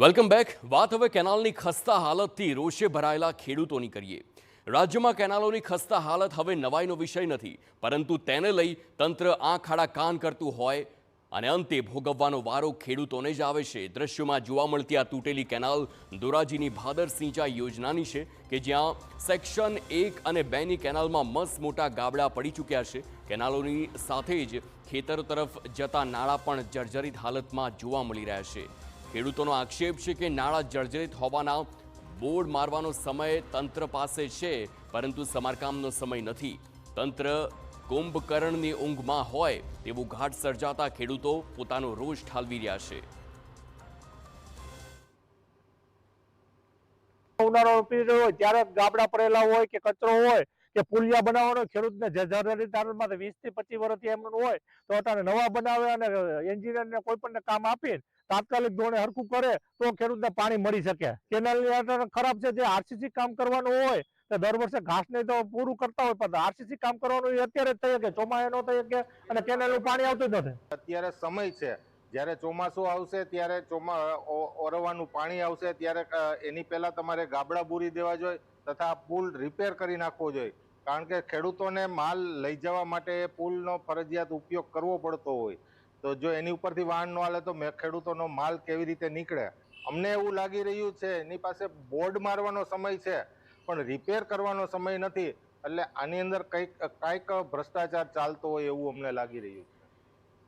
Welcome back. વાત હવે કેનાલની ખસ્તા હાલતથી રોષે ભરાયેલા ખેડૂતોની કરીએ. રાજ્યમાં કેનાલોની ખસ્તા હાલત હવે નવાઈનો વિષય નથી, પરંતુ તેને લઈ તંત્ર આંખ આડા કાન કરતું હોય અને અંતે ભોગવવાનો વારો ખેડૂતોને જ આવે છે. દ્રશ્યોમાં જોવા મળતી આ તૂટેલી કેનાલ ધોરાજીની ભાદર સિંચાઈ યોજનાની છે કે જ્યાં સેક્શન 1 અને 2ની કેનાલમાં મસ્ત મોટા ગાબડા પડી ચૂક્યા છે. કેનાલોની સાથે જ ખેતરો તરફ જતા નાળા પણ જર્જરિત હાલતમાં જોવા મળી રહ્યા છે. ખેડૂતોનો આક્ષેપ છે કે નાળા જર્જરિત હોવાના બોર્ડ મારવાનો સમય તંત્ર પાસે છે, પરંતુ સમારકામનો સમય નથી. તંત્ર કુંભકર્ણની ઊંઘમાં હોય તેવું ઘાટ સર્જાતા ખેડૂતો પોતાનો રોષ ઠાલવી રહ્યા છે. ઉનાળો પીરિયડ હોય ત્યારે ગાબડા પડેલા હોય કે કચરો હોય કે પુલિયા બનાવવાનો ખેડૂતને જર્જરિત હાલતમાં 20 થી 25 વર્ષથી એમનું હોય તો અત્યારે નવા બનાવે અને એન્જિનિયરને કોઈ પણ કામ આપીને તાત્કાલિક ધોરણે હરખું કરે તો ખેડૂતને પાણી મળી શકે. કેનાલની હાલત ખરાબ છે. જે આરસીસી કામ કરવાનું હોય તો દર વર્ષે ઘાસને તો પૂરું કરતા હોય, પણ આરસીસી કામ કરવાનું અત્યારે જ થઈ શકે, ચોમાસે ન થઈ શકે અને કેનાલનું પાણી આવતું જ નથી. અત્યારે સમય છે, જ્યારે ચોમાસું આવશે ત્યારે ઓરવાનું પાણી આવશે ત્યારે એની પહેલા તમારે ગાબડા બૂરી દેવા જોઈએ તથા પુલ રિપેર કરી નાખવો જોઈએ, કારણ કે ખેડૂતોને માલ લઈ જવા માટે પુલનો ફરજિયાત ઉપયોગ કરવો પડતો હોય. તો જો એની ઉપરથી વાહન ન હાલે તો ખેડૂતોનો માલ કેવી રીતે નીકળે? અમને એવું લાગી રહ્યું છે એની પાસે બોર્ડ મારવાનો સમય છે પણ રિપેર કરવાનો સમય નથી. એટલે આની અંદર કંઈક ભ્રષ્ટાચાર ચાલતો હોય એવું અમને લાગી રહ્યું છે.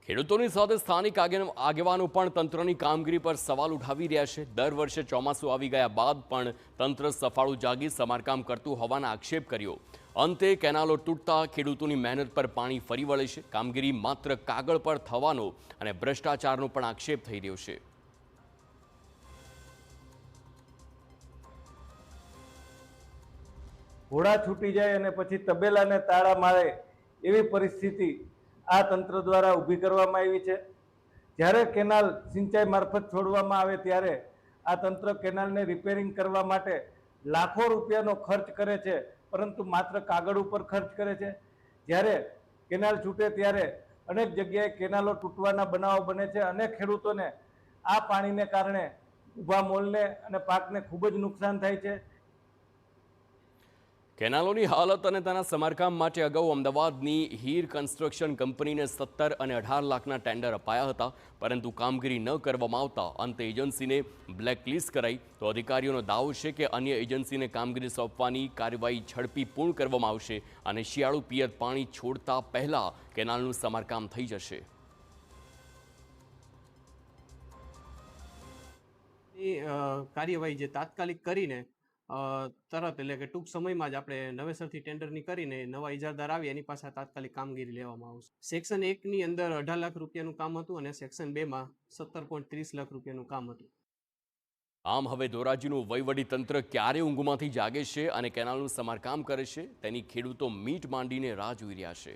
ખેડૂતોની સાથે સ્થાનિક આગેવાનો પણ તંત્રની કામગીરી પર સવાલ ઉઠાવી રહ્યા છે. દર વર્ષે ચોમાસું આવી ગયા બાદ પણ તંત્ર સફાળું જાગી સમારકામ કરતું હોવાના આક્ષેપ કર્યો. અંતે કેનાલો તૂટતા ખેડૂતોની મહેનત પર પાણી ફરી વળે છે. કામગીરી માત્ર કાગળ પર થવાનો અને ભ્રષ્ટાચારનો પણ આક્ષેપ થઈ રહ્યો છે. ઘોડા છૂટી જાય અને પછી તબેલાને તાળા મારે એવી પરિસ્થિતિ આ તંત્ર દ્વારા ઊભી કરવામાં આવી છે. જ્યારે કેનાલ સિંચાઈ મારફત છોડવામાં આવે ત્યારે આ તંત્ર કેનાલને રિપેરિંગ કરવા માટે લાખો રૂપિયાનો ખર્ચ કરે છે, પરંતુ માત્ર કાગળ ઉપર ખર્ચ કરે છે. જ્યારે કેનાલ છૂટે ત્યારે અનેક જગ્યાએ કેનાલો તૂટવાના બનાવો બને છે. અનેક ખેડૂતોને આ પાણીને કારણે ઊભા મોલને અને પાકને ખૂબ જ નુકસાન થાય છે. કેનાલોની હાલત અને તેના સમારકામ માટે અગાઉ અમદાવાદની હીર કન્સ્ટ્રક્શન કંપનીને 17 અને 18 લાખના ટેન્ડર અપાયા હતા, પરંતુ કામગીરી ન કરવામાં આવતા અંતે એજન્સીને બ્લેકલિસ્ટ કરાઈ. તો અધિકારીઓનો દાવો છે કે અન્ય એજન્સીને કામગીરી સોંપવાની કાર્યવાહી ઝડપી પૂર્ણ કરવામાં આવશે અને શિયાળુ પિયત પાણી છોડતા પહેલા કેનાલનું સમારકામ થઈ જશે. કાર્યવાહી જે તાત્કાલિક કરીને તરત એટલે કે ટૂંક સમયમાં જ આપણે નવેસરથી ટેન્ડરની કરીને નવા ઇજારદાર આવી એની પાસે તાત્કાલિક કામગીરી લેવામાં આવશે. સેક્શન 1ની અંદર 18 લાખ રૂપિયાનું કામ હતું અને સેક્શન 2માં 17.30 લાખ રૂપિયાનું કામ હતું. આમ હવે ધોરાજીનું વહીવટી તંત્ર ક્યારે ઊંઘમાંથી જાગે છે અને કેનાલનું સમારકામ કરે છે તેની ખેડૂતો મીટ માંડીને રાહ જોઈ રહ્યા છે.